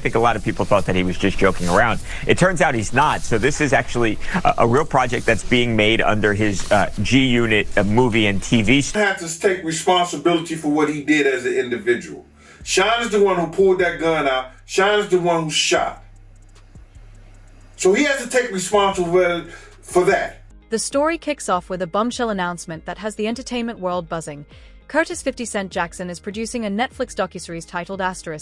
think a lot of people thought that he was just joking around. It turns out he's not. So this is actually a real project that's being made under his G-Unit movie and TV. He has to take responsibility for what he did as an individual. Sean is the one who pulled that gun out. Sean is the one who shot. So he has to take responsibility for that. The story kicks off with a bombshell announcement that has the entertainment world buzzing. Curtis 50 Cent Jackson is producing a Netflix docuseries titled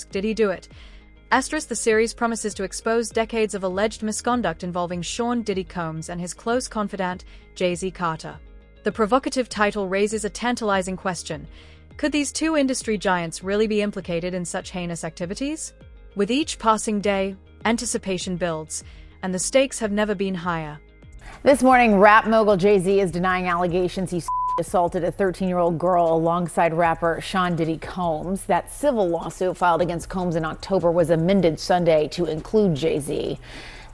** Did He Do It? ** The series promises to expose decades of alleged misconduct involving Sean Diddy Combs and his close confidant, Jay-Z Carter. The provocative title raises a tantalizing question. Could these two industry giants really be implicated in such heinous activities? With each passing day, anticipation builds, and the stakes have never been higher. This morning, rap mogul Jay-Z is denying allegations he assaulted a 13-year-old girl alongside rapper Sean Diddy Combs. That civil lawsuit filed against Combs in October was amended Sunday to include Jay-Z.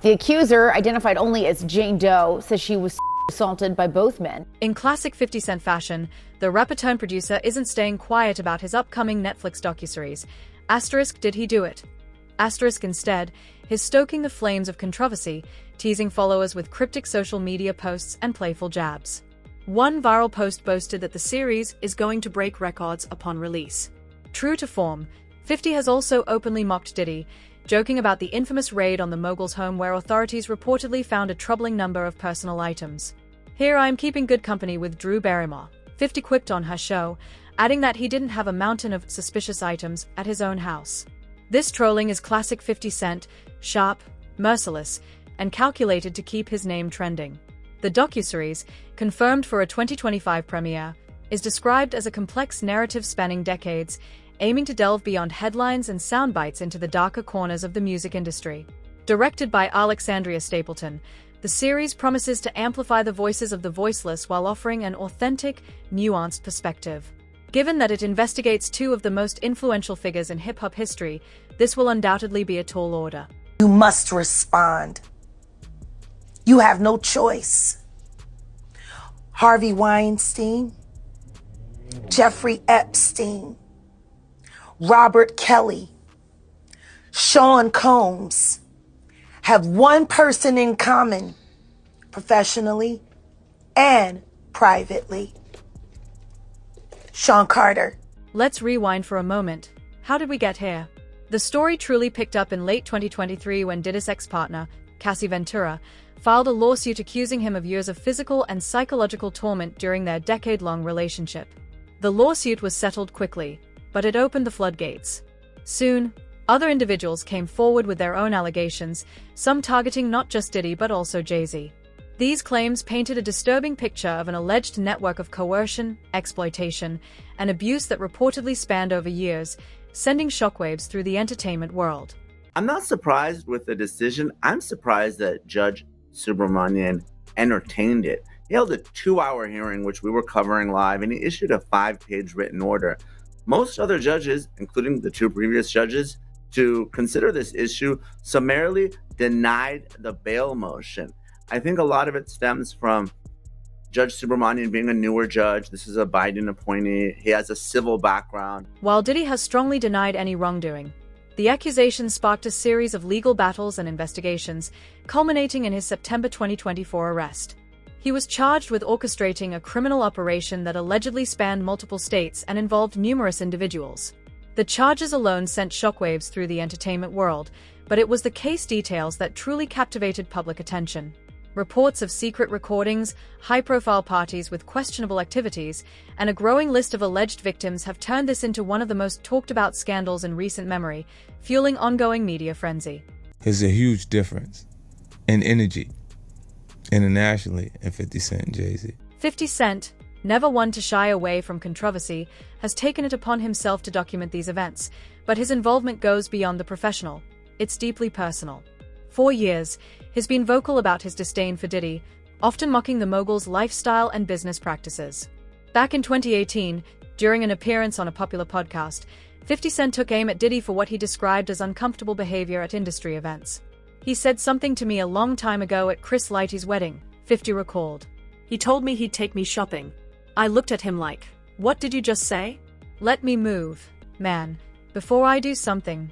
The accuser, identified only as Jane Doe, says she was assaulted by both men. In classic 50 Cent fashion, the rapper-turned-producer isn't staying quiet about his upcoming Netflix docuseries. * Did he do it? * Instead, he's stoking the flames of controversy, teasing followers with cryptic social media posts and playful jabs. One viral post boasted that the series is going to break records upon release. True to form, 50 has also openly mocked Diddy, joking about the infamous raid on the mogul's home where authorities reportedly found a troubling number of personal items. "Here I am keeping good company with Drew Barrymore," 50 quipped on her show, adding that he didn't have a mountain of suspicious items at his own house. This trolling is classic 50 Cent, sharp, merciless, and calculated to keep his name trending. The docuseries, confirmed for a 2025 premiere, is described as a complex narrative spanning decades, aiming to delve beyond headlines and soundbites into the darker corners of the music industry. Directed by Alexandria Stapleton, the series promises to amplify the voices of the voiceless while offering an authentic, nuanced perspective. Given that it investigates two of the most influential figures in hip-hop history, this will undoubtedly be a tall order. You must respond. You have no choice. Harvey Weinstein, Jeffrey Epstein, Robert Kelly, Sean Combs have one person in common, professionally and privately. Sean Carter. Let's rewind for a moment. How did we get here? The story truly picked up in late 2023 when Diddy's ex-partner, Cassie Ventura, filed a lawsuit accusing him of years of physical and psychological torment during their decade-long relationship. The lawsuit was settled quickly, but it opened the floodgates. Soon, other individuals came forward with their own allegations, some targeting not just Diddy but also Jay-Z. These claims painted a disturbing picture of an alleged network of coercion, exploitation, and abuse that reportedly spanned over years, sending shockwaves through the entertainment world. I'm not surprised with the decision. I'm surprised that Judge Subramanian entertained it. He held a 2-hour hearing, which we were covering live, and he issued a 5-page written order. Most other judges, including the 2 previous judges, to consider this issue, summarily denied the bail motion. I think a lot of it stems from Judge Subramanian being a newer judge. This is a Biden appointee. He has a civil background. While Diddy has strongly denied any wrongdoing, the accusations sparked a series of legal battles and investigations, culminating in his September 2024 arrest. He was charged with orchestrating a criminal operation that allegedly spanned multiple states and involved numerous individuals. The charges alone sent shockwaves through the entertainment world, but it was the case details that truly captivated public attention. Reports of secret recordings, high-profile parties with questionable activities, and a growing list of alleged victims have turned this into one of the most talked-about scandals in recent memory, fueling ongoing media frenzy. There's a huge difference in energy internationally in 50 Cent and Jay-Z. 50 Cent, never one to shy away from controversy, has taken it upon himself to document these events, but his involvement goes beyond the professional. It's deeply personal. For years, he's been vocal about his disdain for Diddy, often mocking the mogul's lifestyle and business practices. Back in 2018, during an appearance on a popular podcast, 50 Cent took aim at Diddy for what he described as uncomfortable behavior at industry events. "He said something to me a long time ago at Chris Lighty's wedding," 50 recalled. "He told me he'd take me shopping. I looked at him like, what did you just say? Let me move, man, before I do something."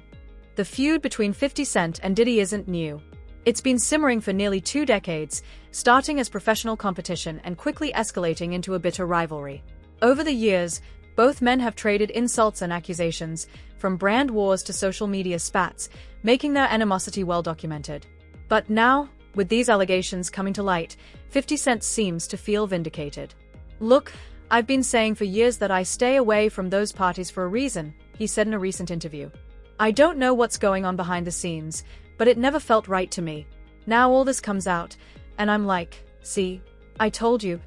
The feud between 50 Cent and Diddy isn't new. It's been simmering for nearly 2 decades, starting as professional competition and quickly escalating into a bitter rivalry. Over the years, both men have traded insults and accusations, from brand wars to social media spats, making their animosity well documented. But now, with these allegations coming to light, 50 Cent seems to feel vindicated. "Look, I've been saying for years that I stay away from those parties for a reason," he said in a recent interview. "I don't know what's going on behind the scenes, but it never felt right to me. Now all this comes out, and I'm like, see, I told you."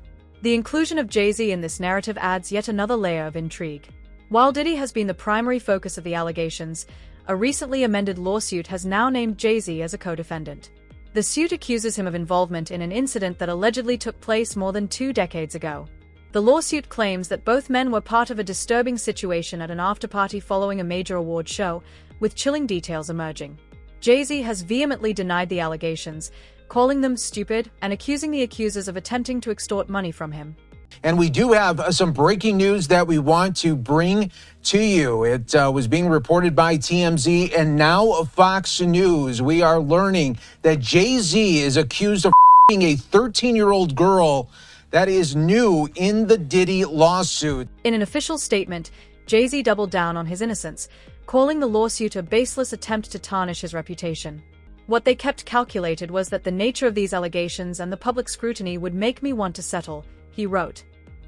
The inclusion of Jay-Z in this narrative adds yet another layer of intrigue. While Diddy has been the primary focus of the allegations, a recently amended lawsuit has now named Jay-Z as a co-defendant. The suit accuses him of involvement in an incident that allegedly took place more than 2 decades ago. The lawsuit claims that both men were part of a disturbing situation at an after-party following a major award show, with chilling details emerging. Jay-Z has vehemently denied the allegations, calling them stupid and accusing the accusers of attempting to extort money from him. And we do have some breaking news that we want to bring to you. It was being reported by TMZ and now Fox News. We are learning that Jay-Z is accused of a 13-year-old girl. That is new in the Diddy lawsuit. In an official statement, Jay-Z doubled down on his innocence, calling the lawsuit a baseless attempt to tarnish his reputation. What they kept calculated was that the nature of these allegations and the public scrutiny would make me want to settle, he wrote.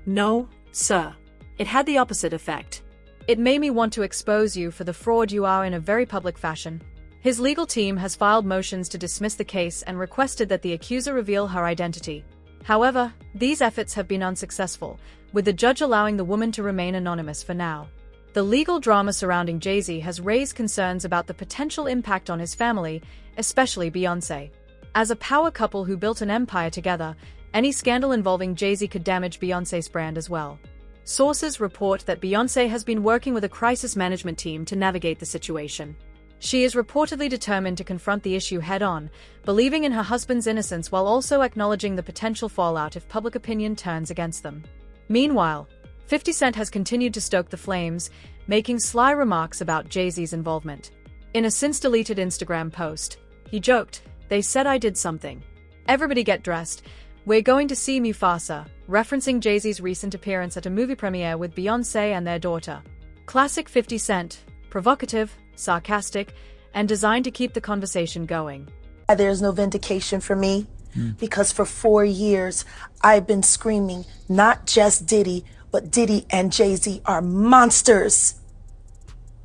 "No, sir. It had the opposite effect. It made me want to expose you for the fraud you are in a very public fashion." His legal team has filed motions to dismiss the case and requested that the accuser reveal her identity. However, these efforts have been unsuccessful, with the judge allowing the woman to remain anonymous for now. The legal drama surrounding Jay-Z has raised concerns about the potential impact on his family, especially Beyoncé. As a power couple who built an empire together, any scandal involving Jay-Z could damage Beyoncé's brand as well. Sources report that Beyoncé has been working with a crisis management team to navigate the situation. She is reportedly determined to confront the issue head-on, believing in her husband's innocence while also acknowledging the potential fallout if public opinion turns against them. Meanwhile, 50 Cent has continued to stoke the flames, making sly remarks about Jay-Z's involvement. In a since-deleted Instagram post, he joked, "They said I did something. Everybody get dressed. We're going to see Mufasa," referencing Jay-Z's recent appearance at a movie premiere with Beyoncé and their daughter. Classic 50 Cent, provocative, sarcastic, and designed to keep the conversation going. There's no vindication for me because for 4 years I've been screaming, not just Diddy, but Diddy and Jay-Z are monsters.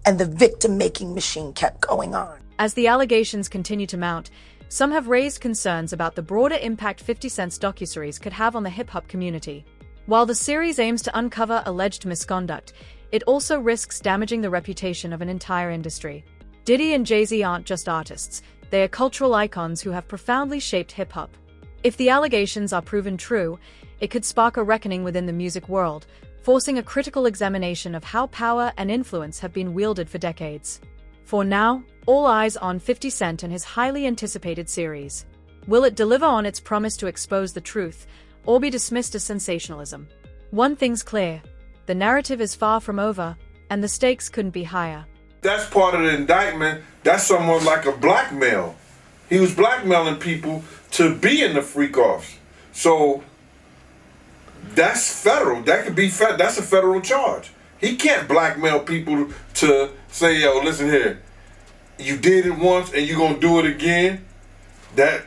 And the victim-making machine kept going on. As the allegations continue to mount, some have raised concerns about the broader impact 50 Cent's docuseries could have on the hip-hop community. While the series aims to uncover alleged misconduct, it also risks damaging the reputation of an entire industry. Diddy and Jay-Z aren't just artists, they are cultural icons who have profoundly shaped hip-hop. If the allegations are proven true, it could spark a reckoning within the music world, forcing a critical examination of how power and influence have been wielded for decades. For now, all eyes on 50 Cent and his highly anticipated series. Will it deliver on its promise to expose the truth, or be dismissed as sensationalism? One thing's clear, the narrative is far from over, and the stakes couldn't be higher. That's part of the indictment. That's somewhat like a blackmail. He was blackmailing people to be in the freak-offs. So that's federal. That could be that's a federal charge. He can't blackmail people to say, "Yo, listen here, you did it once and you're gonna do it again." That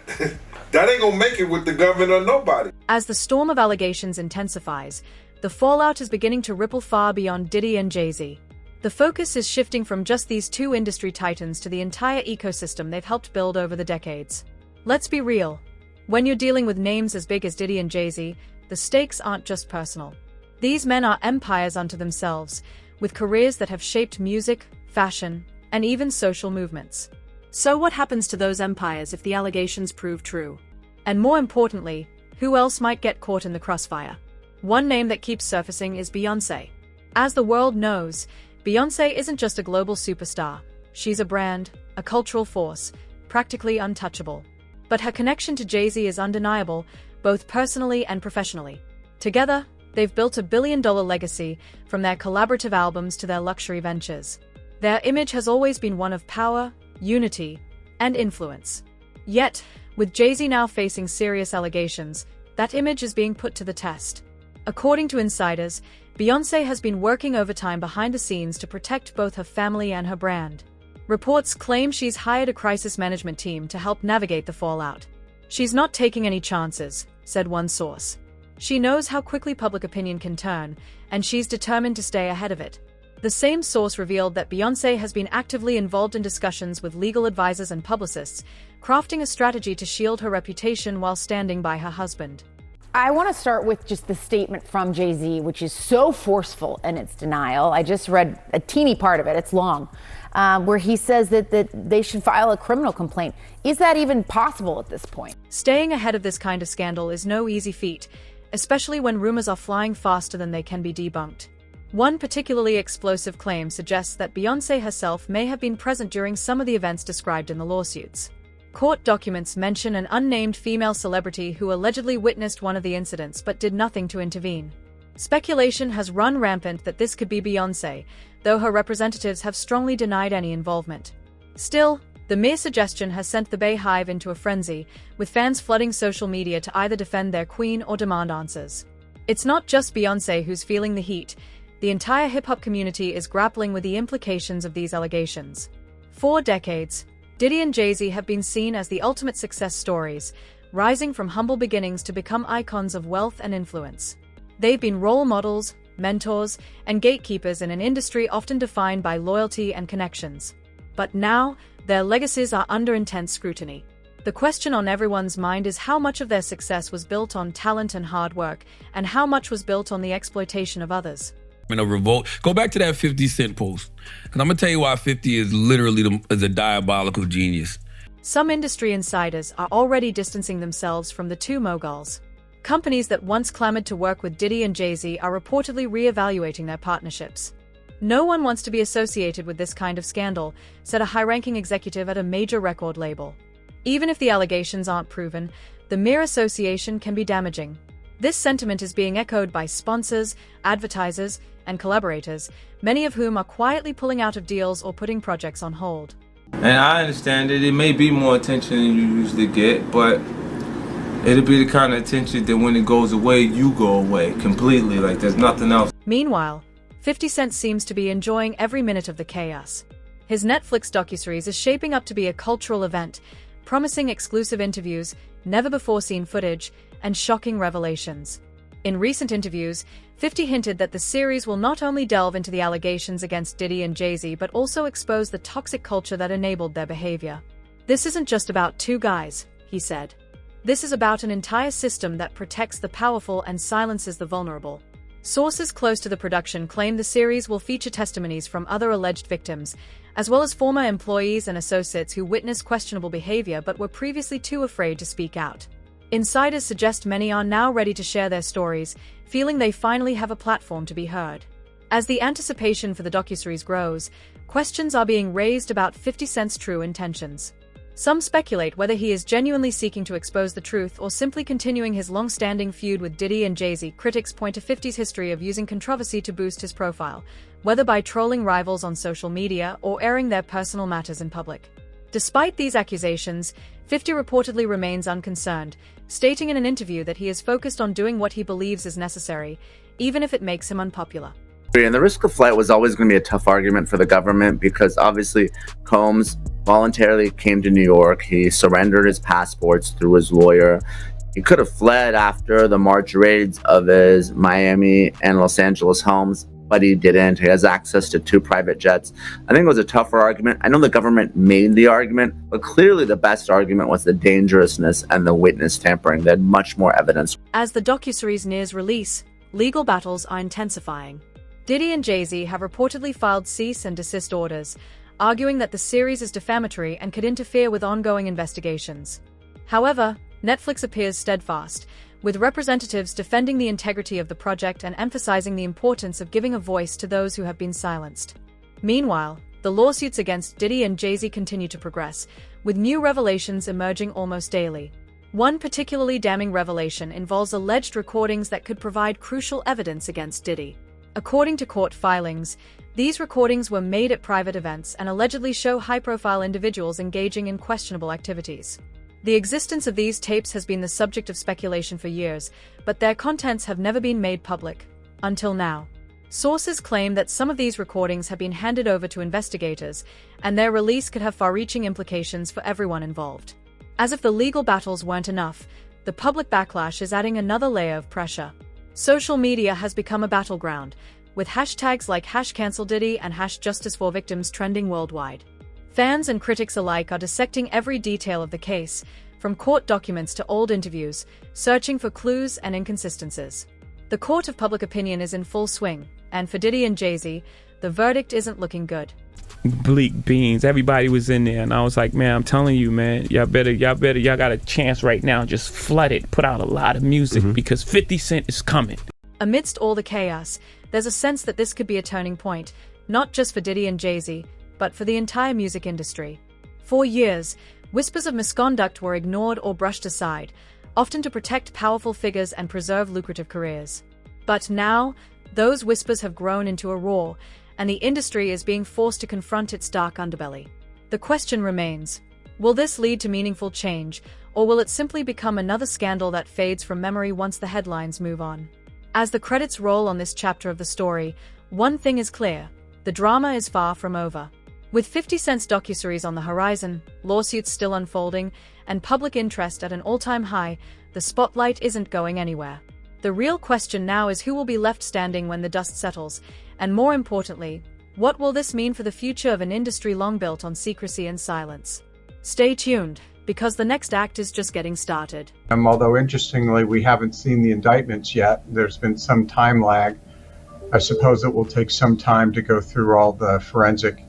ain't gonna make it with the government or nobody. As the storm of allegations intensifies, the fallout is beginning to ripple far beyond Diddy and Jay-Z. The focus is shifting from just these two industry titans to the entire ecosystem they've helped build over the decades. Let's be real. When you're dealing with names as big as Diddy and Jay-Z, the stakes aren't just personal. These men are empires unto themselves, with careers that have shaped music, fashion, and even social movements. So what happens to those empires if the allegations prove true? And more importantly, who else might get caught in the crossfire? One name that keeps surfacing is Beyoncé. As the world knows, Beyoncé isn't just a global superstar. She's a brand, a cultural force, practically untouchable. But her connection to Jay-Z is undeniable, both personally and professionally. Together, they've built a billion-dollar legacy, from their collaborative albums to their luxury ventures. Their image has always been one of power, unity, and influence. Yet, with Jay-Z now facing serious allegations, that image is being put to the test. According to insiders, Beyoncé has been working overtime behind the scenes to protect both her family and her brand. Reports claim she's hired a crisis management team to help navigate the fallout. "She's not taking any chances," said one source. "She knows how quickly public opinion can turn, and she's determined to stay ahead of it." The same source revealed that Beyoncé has been actively involved in discussions with legal advisors and publicists, crafting a strategy to shield her reputation while standing by her husband. I want to start with just the statement from Jay-Z, which is so forceful in its denial. I just read a teeny part of it, it's long, where he says that they should file a criminal complaint. Is that even possible at this point? Staying ahead of this kind of scandal is no easy feat, especially when rumors are flying faster than they can be debunked. One particularly explosive claim suggests that Beyoncé herself may have been present during some of the events described in the lawsuits. Court documents mention an unnamed female celebrity who allegedly witnessed one of the incidents but did nothing to intervene. Speculation has run rampant that this could be Beyoncé, though her representatives have strongly denied any involvement. Still, the mere suggestion has sent the Bay Hive into a frenzy, with fans flooding social media to either defend their queen or demand answers. It's not just Beyoncé who's feeling the heat. The entire hip-hop community is grappling with the implications of these allegations. For decades, Diddy and Jay-Z have been seen as the ultimate success stories, rising from humble beginnings to become icons of wealth and influence. They've been role models, mentors, and gatekeepers in an industry often defined by loyalty and connections. But now, their legacies are under intense scrutiny. The question on everyone's mind is how much of their success was built on talent and hard work, and how much was built on the exploitation of others. In a revolt. Go back to that 50 Cent post. And I'm going to tell you why 50 is literally a diabolical genius. Some industry insiders are already distancing themselves from the two moguls. Companies that once clamored to work with Diddy and Jay-Z are reportedly re-evaluating their partnerships. "No one wants to be associated with this kind of scandal," said a high-ranking executive at a major record label. Even if the allegations aren't proven, the mere association can be damaging. This sentiment is being echoed by sponsors, advertisers, and collaborators, many of whom are quietly pulling out of deals or putting projects on hold. And I understand that it may be more attention than you usually get, but it'll be the kind of attention that when it goes away, you go away completely, like there's nothing else. Meanwhile, 50 Cent seems to be enjoying every minute of the chaos. His Netflix docuseries is shaping up to be a cultural event, promising exclusive interviews, never-before-seen footage, and shocking revelations. In recent interviews, 50 hinted that the series will not only delve into the allegations against Diddy and Jay-Z but also expose the toxic culture that enabled their behavior. "This isn't just about two guys," he said. "This is about an entire system that protects the powerful and silences the vulnerable." Sources close to the production claim the series will feature testimonies from other alleged victims, as well as former employees and associates who witnessed questionable behavior but were previously too afraid to speak out. Insiders suggest many are now ready to share their stories, feeling they finally have a platform to be heard. As the anticipation for the docuseries grows, questions are being raised about 50 Cent's true intentions. Some speculate whether he is genuinely seeking to expose the truth or simply continuing his long-standing feud with Diddy and Jay-Z. Critics point to 50's history of using controversy to boost his profile, whether by trolling rivals on social media or airing their personal matters in public. Despite these accusations, 50 reportedly remains unconcerned, stating in an interview that he is focused on doing what he believes is necessary, even if it makes him unpopular. And the risk of flight was always going to be a tough argument for the government because obviously Combs voluntarily came to New York. He surrendered his passports through his lawyer. He could have fled after the March raids of his Miami and Los Angeles homes, but he didn't. He has access to 2 private jets. I think it was a tougher argument. I know the government made the argument, but clearly the best argument was the dangerousness and the witness tampering. They had much more evidence. As the docuseries nears release, legal battles are intensifying. Diddy and Jay-Z have reportedly filed cease and desist orders, arguing that the series is defamatory and could interfere with ongoing investigations. However, Netflix appears steadfast, with representatives defending the integrity of the project and emphasizing the importance of giving a voice to those who have been silenced. Meanwhile, the lawsuits against Diddy and Jay-Z continue to progress, with new revelations emerging almost daily. One particularly damning revelation involves alleged recordings that could provide crucial evidence against Diddy. According to court filings, These recordings were made at private events and allegedly show high-profile individuals engaging in questionable activities. The existence of these tapes has been the subject of speculation for years, but their contents have never been made public. Until now. Sources claim that some of these recordings have been handed over to investigators, and their release could have far-reaching implications for everyone involved. As if the legal battles weren't enough, the public backlash is adding another layer of pressure. Social media has become a battleground, with hashtags like #CancelDiddy and #JusticeForVictims trending worldwide. Fans and critics alike are dissecting every detail of the case, from court documents to old interviews, searching for clues and inconsistencies. The court of public opinion is in full swing, and for Diddy and Jay-Z, the verdict isn't looking good. Bleak beans. Everybody was in there, and I was like, man, I'm telling you, man, y'all got a chance right now. Just flood it, put out a lot of music because 50 Cent is coming. Amidst all the chaos, there's a sense that this could be a turning point, not just for Diddy and Jay-Z, but for the entire music industry. For years, whispers of misconduct were ignored or brushed aside, often to protect powerful figures and preserve lucrative careers. But now, those whispers have grown into a roar, and the industry is being forced to confront its dark underbelly. The question remains, will this lead to meaningful change, or will it simply become another scandal that fades from memory once the headlines move on? As the credits roll on this chapter of the story, one thing is clear: the drama is far from over. With 50 Cent's docuseries on the horizon, lawsuits still unfolding, and public interest at an all-time high, the spotlight isn't going anywhere. The real question now is who will be left standing when the dust settles, and more importantly, what will this mean for the future of an industry long built on secrecy and silence? Stay tuned, because the next act is just getting started. Although interestingly, we haven't seen the indictments yet. There's been some time lag. I suppose it will take some time to go through all the forensic,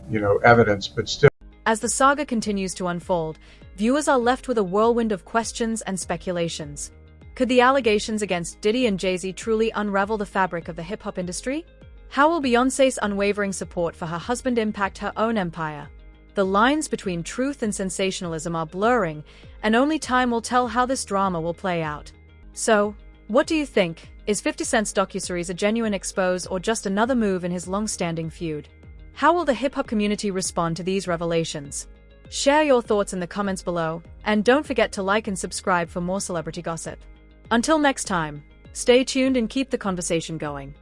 evidence, but still. As the saga continues to unfold, viewers are left with a whirlwind of questions and speculations. Could the allegations against Diddy and Jay-Z truly unravel the fabric of the hip-hop industry? How will Beyoncé's unwavering support for her husband impact her own empire? The lines between truth and sensationalism are blurring, and only time will tell how this drama will play out. So, what do you think? Is 50 Cent's docuseries a genuine expose or just another move in his long-standing feud? How will the hip-hop community respond to these revelations? Share your thoughts in the comments below, and don't forget to like and subscribe for more celebrity gossip. Until next time, stay tuned and keep the conversation going.